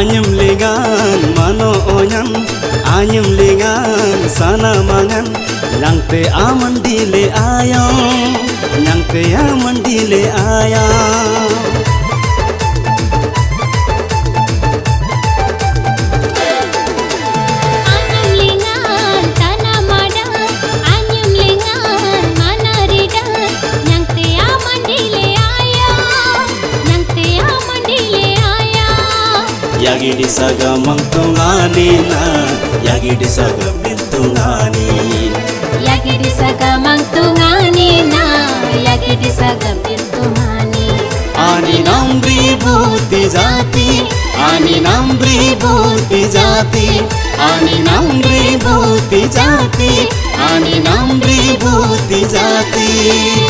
Anyam lingan mano onyan anyam lingan sana mangan nyangte amandile ayam nyangte amandile ayam Yagidi saga mangtungani na Yagidi saga bintungani Yagidi saga mangtungani na Yagidi saga bintungani Ani namri bhuti jati Ani namri bhuti jati Ani namri bhuti jati Ani namri bhuti jati